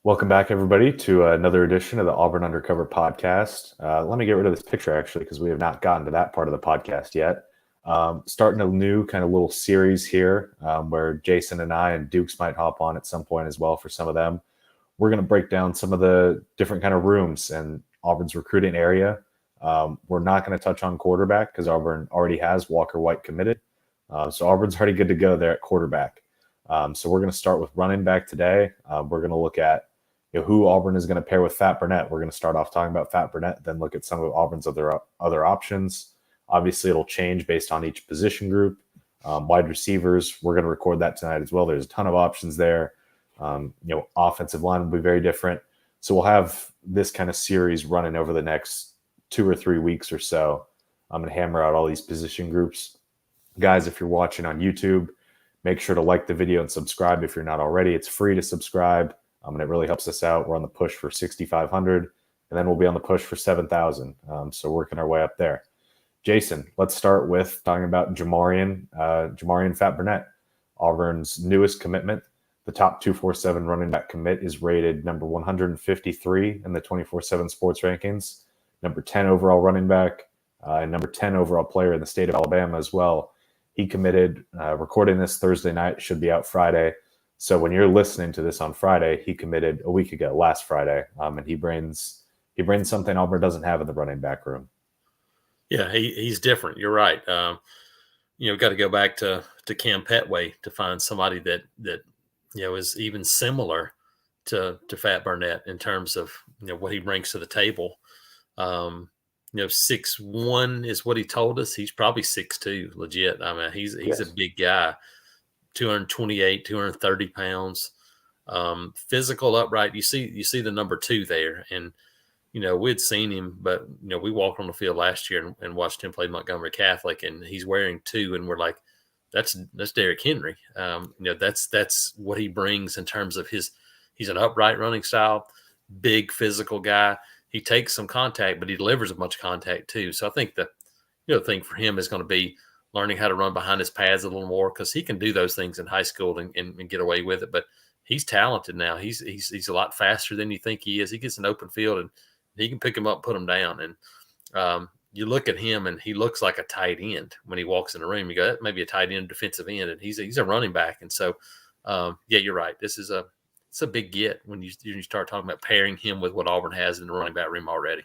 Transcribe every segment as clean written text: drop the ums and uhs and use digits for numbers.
Welcome back, everybody, to another edition of the Auburn Undercover podcast. Let me get rid of this picture, actually, because we have not gotten to that part of the podcast yet. Starting a new kind of little series here where Jason and I and Dukes might hop on at some point as well for some of them. We're going to break down some of the different kind of rooms in Auburn's recruiting area. We're not going to touch on quarterback because Auburn already has Walker White committed. So Auburn's already good to go there at quarterback. So we're going to start with running back today. We're going to look at who Auburn is going to pair with Fat Burnett. We're going to start off talking about Fat Burnett, then look at some of Auburn's other options. Obviously, it'll change based on each position group. Wide receivers, we're going to record that tonight as well. There's a ton of options there. Offensive line will be very different. So we'll have this kind of series running over the next 2 or 3 weeks or so. I'm going to hammer out all these position groups. Guys, if you're watching on YouTube, make sure to like the video and subscribe if you're not already. It's free to subscribe. And it really helps us out. We're on the push for 6,500, and then we'll be on the push for 7,000. So working our way up there. Jason, let's start with talking about Jamarion Fat Burnett, Auburn's newest commitment. The top 247 running back commit is rated number 153 in the 24/7 sports rankings, number 10 overall running back, and number 10 overall player in the state of Alabama as well. He committed, recording this Thursday night, should be out Friday. So when you're listening to this on Friday, he committed a week ago, last Friday, and he brings something Auburn doesn't have in the running back room. Yeah, he's different. You're right. Got to go back to Cam Petway to find somebody that is even similar to Fat Burnett in terms of what he brings to the table. 6'1" is what he told us. He's probably 6'2", legit. I mean, he's Yes. a big guy. 228, 230 pounds, physical, upright. You see the number 2 there. And, we'd seen him, but, we walked on the field last year and watched him play Montgomery Catholic, and he's wearing 2. And we're like, that's Derrick Henry. That's what he brings in terms of he's an upright running style, big physical guy. He takes some contact, but he delivers a bunch of contact too. So I think the thing for him is going to be learning how to run behind his pads a little more, because he can do those things in high school and get away with it. But he's talented now. He's a lot faster than you think he is. He gets an open field and he can pick him up, put him down. And you look at him and he looks like a tight end when he walks in the room. You go, that may be a tight end, defensive end, and he's a running back. And so, you're right. It's a big get when you start talking about pairing him with what Auburn has in the running back room already.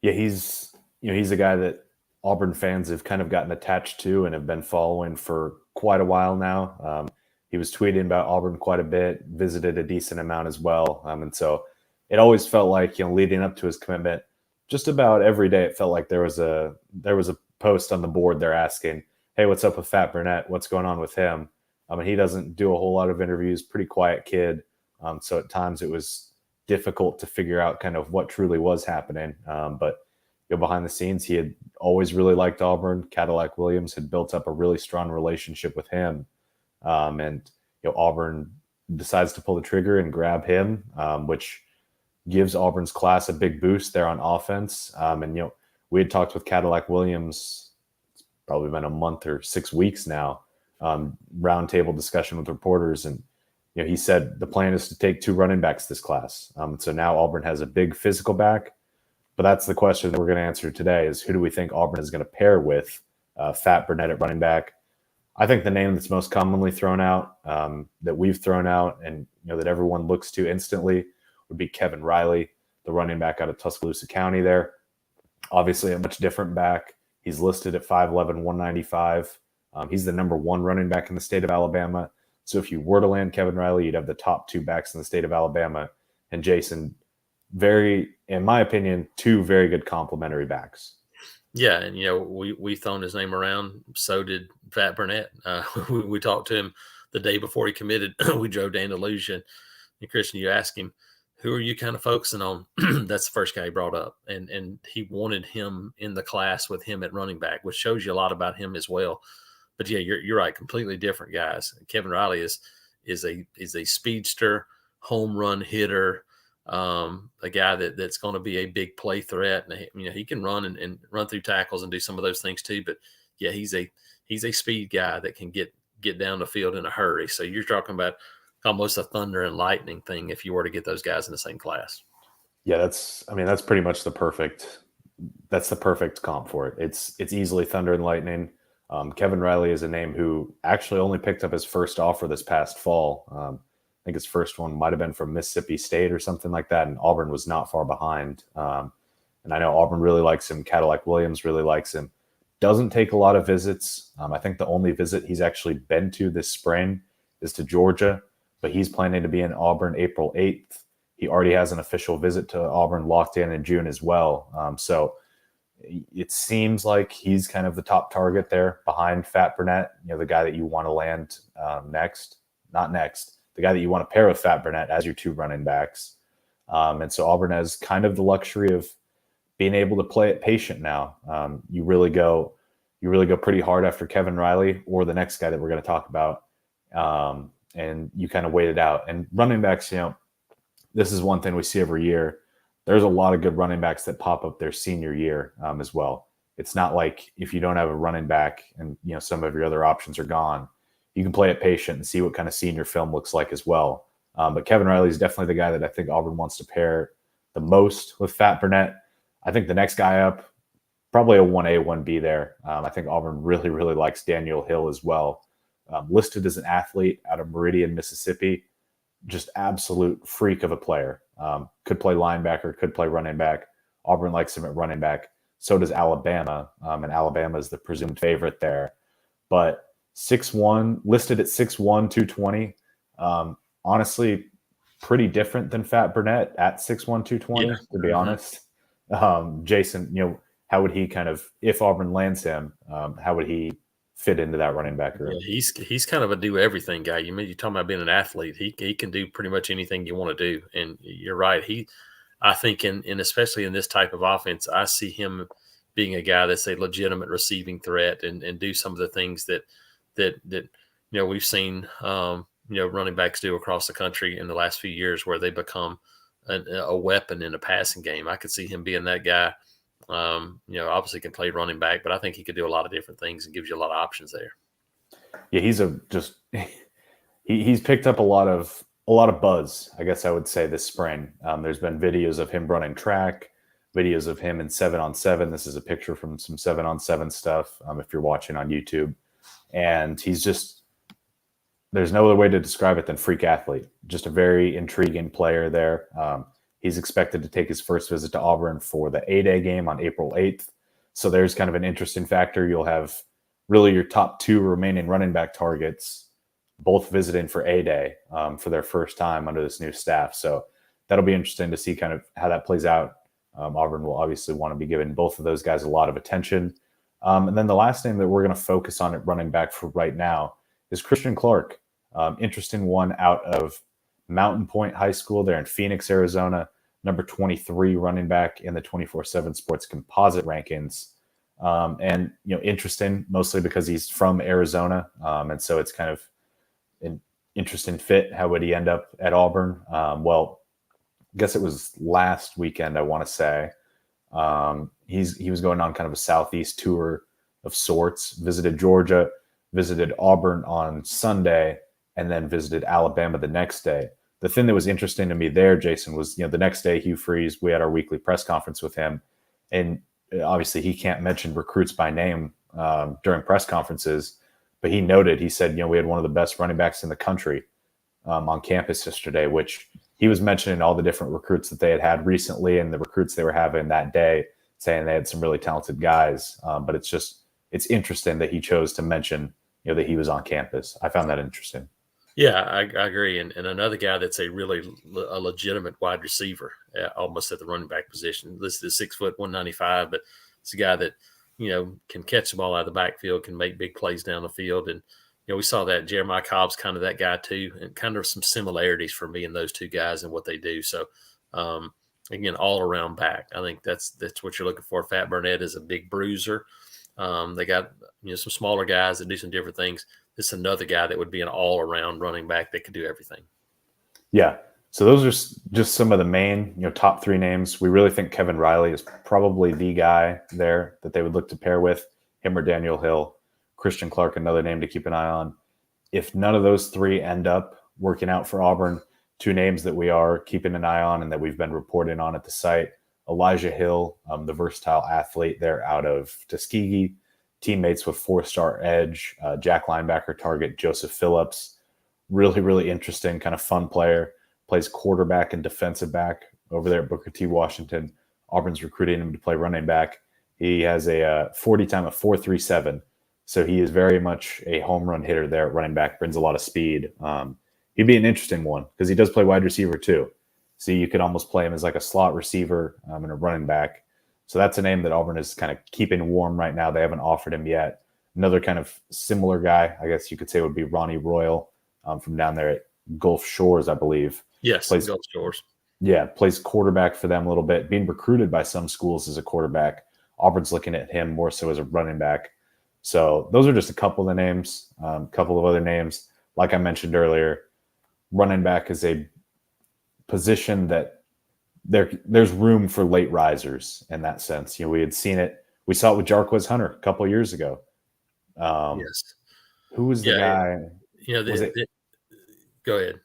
Yeah, he's a guy that Auburn fans have kind of gotten attached to and have been following for quite a while now. He was tweeting about Auburn quite a bit, visited a decent amount as well. And so it always felt like, leading up to his commitment, just about every day, it felt like there was a post on the board there asking, hey, what's up with Fat Burnett? What's going on with him? He doesn't do a whole lot of interviews, pretty quiet kid. So at times it was difficult to figure out kind of what truly was happening. But behind the scenes, he had always really liked Auburn. Cadillac Williams had built up a really strong relationship with him. And Auburn decides to pull the trigger and grab him, which gives Auburn's class a big boost there on offense. And we had talked with Cadillac Williams, it's probably been a month or 6 weeks now, roundtable discussion with reporters. And he said the plan is to take 2 running backs this class. So now Auburn has a big physical back. But that's the question that we're going to answer today is who do we think Auburn is going to pair with Fat Burnett at running back? I think the name that's most commonly thrown out, that we've thrown out and that everyone looks to instantly would be Kevin Reilly, the running back out of Tuscaloosa County there. Obviously a much different back. He's listed at 5'11", 195. He's the number 1 running back in the state of Alabama. So if you were to land Kevin Reilly, you'd have the top 2 backs in the state of Alabama. And Jason, in my opinion, 2 very good complementary backs. Yeah, and we thrown his name around. So did Fat Burnett. We talked to him the day before he committed. We drove to Andalusia, and Christian, you asked him, "Who are you kind of focusing on?" That's the first guy he brought up, and he wanted him in the class with him at running back, which shows you a lot about him as well. But yeah, you're right. Completely different guys. Kevin Reilly is a speedster, home run hitter. A guy that's going to be a big play threat, and he can run and run through tackles and do some of those things too. But yeah, he's a speed guy that can get down the field in a hurry. So you're talking about almost a thunder and lightning thing if you were to get those guys in the same class. Yeah, that's pretty much that's the perfect comp for it. It's easily thunder and lightning. Kevin Reilly is a name who actually only picked up his first offer this past fall. I think his first one might have been from Mississippi State or something like that, and Auburn was not far behind. And I know Auburn really likes him. Cadillac Williams really likes him. Doesn't take a lot of visits. I think the only visit he's actually been to this spring is to Georgia, but he's planning to be in Auburn April 8th. He already has an official visit to Auburn locked in June as well. So it seems like he's kind of the top target there behind Fat Burnett, the guy that you want to land the guy that you want to pair with Fat Burnett as your two running backs. And so Auburn has kind of the luxury of being able to play it patient now. You really go pretty hard after Kevin Reilly or the next guy that we're going to talk about. And you kind of wait it out. And running backs, this is one thing we see every year. There's a lot of good running backs that pop up their senior year as well. It's not like if you don't have a running back and some of your other options are gone, you can play it patient and see what kind of senior film looks like as well. But Kevin Reilly is definitely the guy that I think Auburn wants to pair the most with Fat Burnett. I think the next guy up, probably a 1A, 1B there. I think Auburn really, really likes Daniel Hill as well. Listed as an athlete out of Meridian, Mississippi. Just absolute freak of a player. Could play linebacker, could play running back. Auburn likes him at running back. So does Alabama. And Alabama is the presumed favorite there. But 6'1", listed at 6'1", 220. Honestly, pretty different than Fat Burnett at 6'1", 220, to be honest. Jason, how would he kind of, if Auburn lands him, how would he fit into that running back room? Yeah, he's kind of a do everything guy. You're talking about being an athlete. He can do pretty much anything you want to do. And you're right. I think in especially in this type of offense, I see him being a guy that's a legitimate receiving threat and do some of the things that we've seen running backs do across the country in the last few years, where they become a weapon in a passing game. I could see him being that guy. Obviously can play running back, but I think he could do a lot of different things and gives you a lot of options there. Yeah, he's picked up a lot of buzz, I guess I would say, this spring. There's been videos of him running track, videos of him in 7-on-7. This is a picture from some 7-on-7 stuff. If you're watching on YouTube, and there's no other way to describe it than freak athlete. Just a very intriguing player there. He's expected to take his first visit to Auburn for the A-Day game on April 8th. So there's kind of an interesting factor. You'll have really your top two remaining running back targets both visiting for A-Day for their first time under this new staff. So that'll be interesting to see kind of how that plays out. Auburn will obviously want to be giving both of those guys a lot of attention. And then the last name that we're going to focus on at running back for right now is Christian Clark. Interesting one out of Mountain Point High School there in Phoenix, Arizona, number 23 running back in the 24/7 Sports composite rankings. And, interesting mostly because he's from Arizona. And so it's kind of an interesting fit. How would he end up at Auburn? Well, I guess it was last weekend, I want to say. He was going on kind of a Southeast tour of sorts, visited Georgia, visited Auburn on Sunday, and then visited Alabama the next day. The thing that was interesting to me there, Jason, was, the next day, Hugh Freeze, we had our weekly press conference with him. And obviously he can't mention recruits by name during press conferences, but he said, we had one of the best running backs in the country on campus yesterday, which he was mentioning all the different recruits that they had recently and the recruits they were having that day, saying they had some really talented guys. But it's interesting that he chose to mention, that he was on campus. I found that interesting. Yeah, I agree. And another guy that's a legitimate wide receiver, almost at the running back position, listed as 6 foot 195, but it's a guy that, can catch the ball out of the backfield, can make big plays down the field. And, we saw that Jeremiah Cobb's kind of that guy too, and kind of some similarities for me in those two guys and what they do. So, again, all around back. I think that's what you're looking for. Fat Burnett is a big bruiser. They got, some smaller guys that do some different things. This is another guy that would be an all-around running back that could do everything. Yeah. So those are just some of the main, top three names. We really think Kevin Reilly is probably the guy there that they would look to pair with, him or Daniel Hill. Christian Clark, another name to keep an eye on. If none of those three end up working out for Auburn. Two names that we are keeping an eye on and that we've been reporting on at the site. Elijah Hill, the versatile athlete there out of Tuskegee, teammates with 4-star edge, Jack linebacker target Joseph Phillips. Really, really interesting, kind of fun player. Plays quarterback and defensive back over there at Booker T. Washington. Auburn's recruiting him to play running back. He has a 40 time of 4.37. So he is very much a home run hitter there at running back, brings a lot of speed. He'd be an interesting one because he does play wide receiver too. So you could almost play him as like a slot receiver and a running back. So that's a name that Auburn is kind of keeping warm right now. They haven't offered him yet. Another kind of similar guy, I guess you could say, would be Ronnie Royal from down there at Gulf Shores, I believe. Yes, Gulf Shores. Yeah, plays quarterback for them a little bit, being recruited by some schools as a quarterback. Auburn's looking at him more so as a running back. So those are just a couple of the names, a couple of other names. Like I mentioned earlier, running back is a position that there's room for late risers in that sense. You know, we had seen it. We saw it with Jarquez Hunter a couple of years ago. Yes. Who was the guy? You know, go ahead.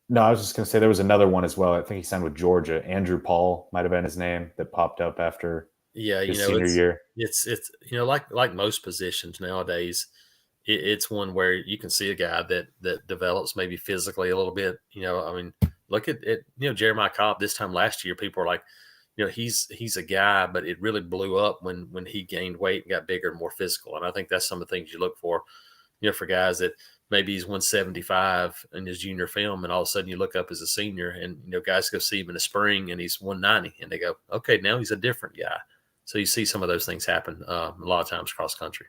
No, I was just going to say there was another one as well. I think he signed with Georgia. Andrew Paul might have been his name that popped up after his senior year. It's you know, like most positions nowadays, it's one where you can see a guy that develops maybe physically a little bit. You know, I mean, look at Jeremiah Cobb this time last year. People are like, you know, he's a guy, but it really blew up when he gained weight and got bigger and more physical. And I think that's some of the things you look for, you know, for guys that maybe he's 175 in his junior film, and all of a sudden you look up as a senior, and you know, guys go see him in the spring and he's 190, and they go, okay, now he's a different guy. So you see some of those things happen a lot of times cross country.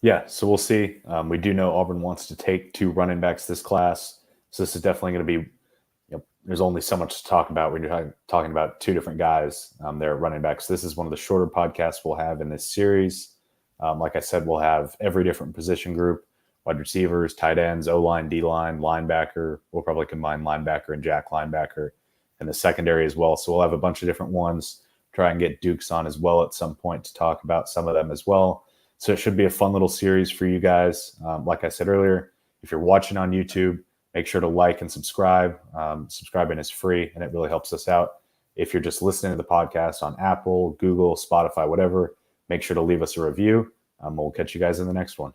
Yeah, so we'll see. We do know Auburn wants to take 2 running backs this class, so this is definitely going to be. You know, there's only so much to talk about when you're talking about 2 different guys there at running backs. This is one of the shorter podcasts we'll have in this series. Like I said, we'll have every different position group: wide receivers, tight ends, O-line, D-line, linebacker. We'll probably combine linebacker and jack linebacker in the secondary as well. So we'll have a bunch of different ones. Try and get Dukes on as well at some point to talk about some of them as well. So it should be a fun little series for you guys. Like I said earlier, if you're watching on YouTube, make sure to like and subscribe. Subscribing is free, and it really helps us out. If you're just listening to the podcast on Apple, Google, Spotify, whatever, make sure to leave us a review. We'll catch you guys in the next one.